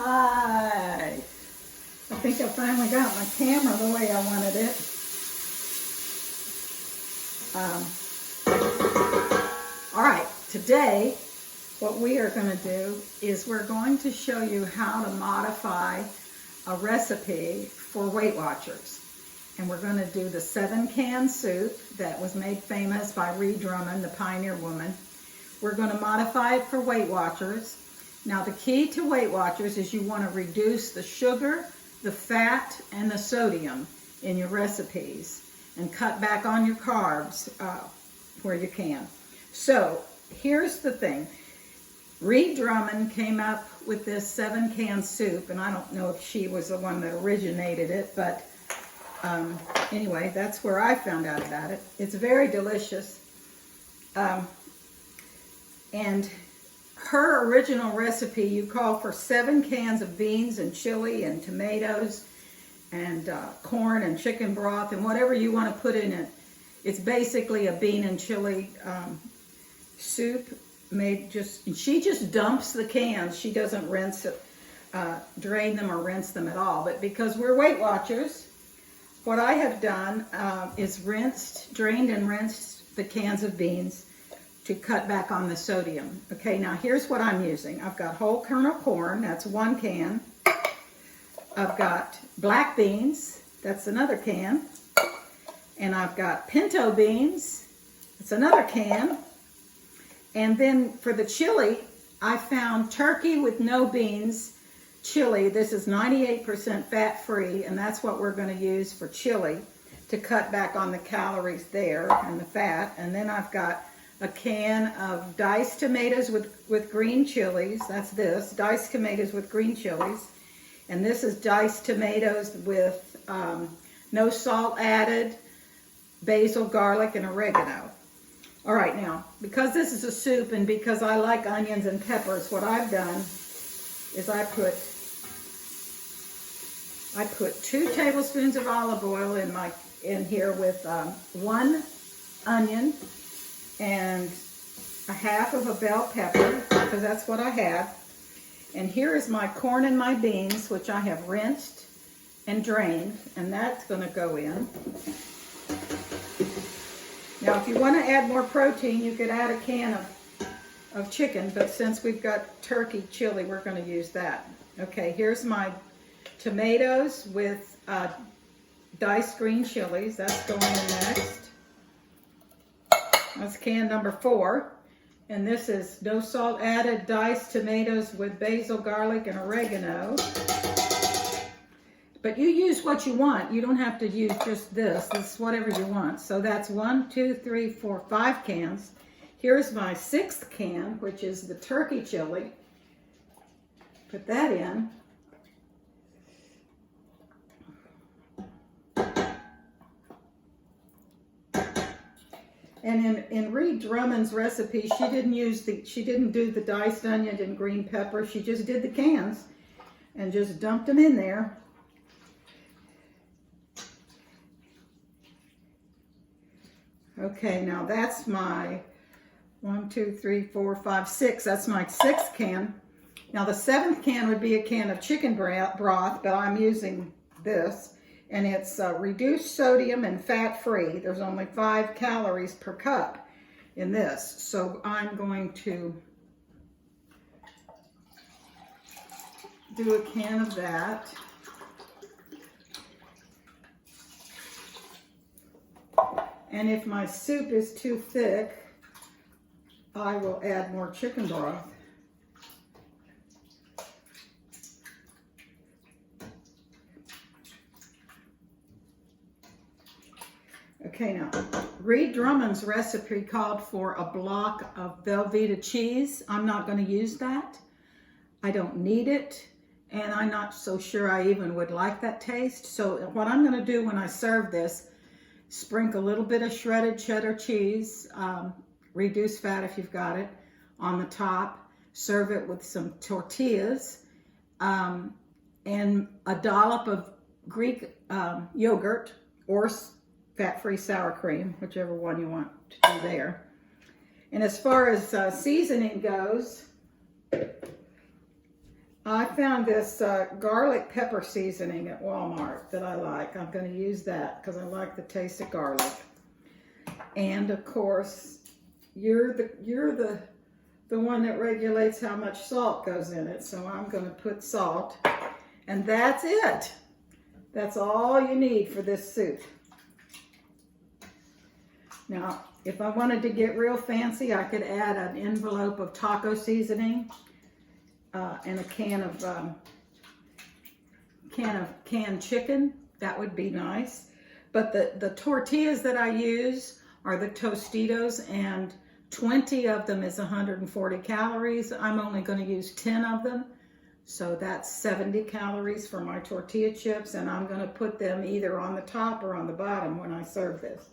Hi. I think I finally got my camera the way I wanted it. All right, today what we are going to do is we're going to show you how to modify a recipe for Weight Watchers. And we're going to do the 7-can soup that was made famous by Ree Drummond, the pioneer woman. We're going to modify it for Weight Watchers. Now the key to Weight Watchers is you want to reduce the sugar, the fat, and the sodium in your recipes and cut back on your carbs where you can. So here's the thing. Ree Drummond came up with this 7-can soup, and I don't know if she was the one that originated it, but anyway, that's where I found out about it. It's very delicious. And her original recipe, you call for 7 cans of beans and chili and tomatoes and corn and chicken broth and whatever you want to put in it. It's basically a bean and chili soup made she just dumps the cans. She doesn't rinse it, drain them or rinse them at all. But because we're Weight Watchers, what I have done is drained and rinsed the cans of beans to cut back on the sodium. Okay, now here's what I'm using. I've got whole kernel corn, that's 1 can. I've got black beans, that's another can. And I've got pinto beans, that's another can. And then for the chili, I found turkey with no beans chili. This is 98% fat-free, and that's what we're going to use for chili to cut back on the calories there and the fat. And then I've got a can of diced tomatoes with green chilies. That's this, diced tomatoes with green chilies. And this is diced tomatoes with no salt added, basil, garlic, and oregano. All right, now, because this is a soup and because I like onions and peppers, what I've done is I put 2 tablespoons of olive oil in here with 1 onion and a half of a bell pepper, because that's what I have. And here is my corn and my beans, which I have rinsed and drained, and that's going to go in. Now, if you want to add more protein, you could add a can of chicken, but since we've got turkey chili, we're going to use that. Okay, here's my tomatoes with diced green chilies. That's going in next. That's can number 4. And this is no salt added diced tomatoes with basil, garlic, and oregano. But you use what you want. You don't have to use just this. This is whatever you want. So that's 1, 2, 3, 4, 5 cans. Here's my 6th can, which is the turkey chili. Put that in. And in Ree Drummond's recipe, she didn't do the diced onion and green pepper. She just did the cans and just dumped them in there. Okay, now that's my 1, 2, 3, 4, 5, 6. That's my 6th can. Now the 7th can would be a can of chicken broth, but I'm using this. And it's reduced sodium and fat-free. There's only 5 calories per cup in this. So I'm going to do a can of that. And if my soup is too thick, I will add more chicken broth. Okay, now, Ree Drummond's recipe called for a block of Velveeta cheese. I'm not going to use that. I don't need it, and I'm not so sure I even would like that taste. So what I'm going to do when I serve this, sprinkle a little bit of shredded cheddar cheese, reduced fat if you've got it, on the top. Serve it with some tortillas and a dollop of Greek yogurt or fat-free sour cream, whichever one you want to do there. And as far as seasoning goes, I found this garlic pepper seasoning at Walmart that I like. I'm going to use that because I like the taste of garlic. And of course, you're the one that regulates how much salt goes in it. So I'm going to put salt, and that's it. That's all you need for this soup. Now, if I wanted to get real fancy, I could add an envelope of taco seasoning and a can of canned chicken. That would be nice. But the tortillas that I use are the Tostitos, and 20 of them is 140 calories. I'm only going to use 10 of them. So that's 70 calories for my tortilla chips, and I'm going to put them either on the top or on the bottom when I serve this.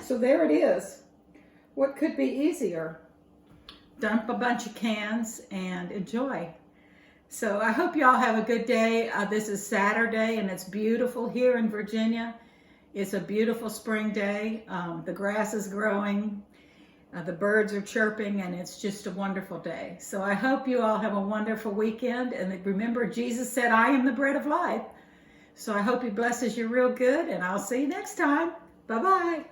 So there it is. What could be easier? Dump a bunch of cans and enjoy. So I hope y'all have a good day. This is Saturday, and it's beautiful here in Virginia. It's a beautiful spring day. The grass is growing. The birds are chirping, and it's just a wonderful day. So I hope you all have a wonderful weekend. And remember, Jesus said, I am the bread of life. So I hope he blesses you real good, and I'll see you next time. Bye-bye.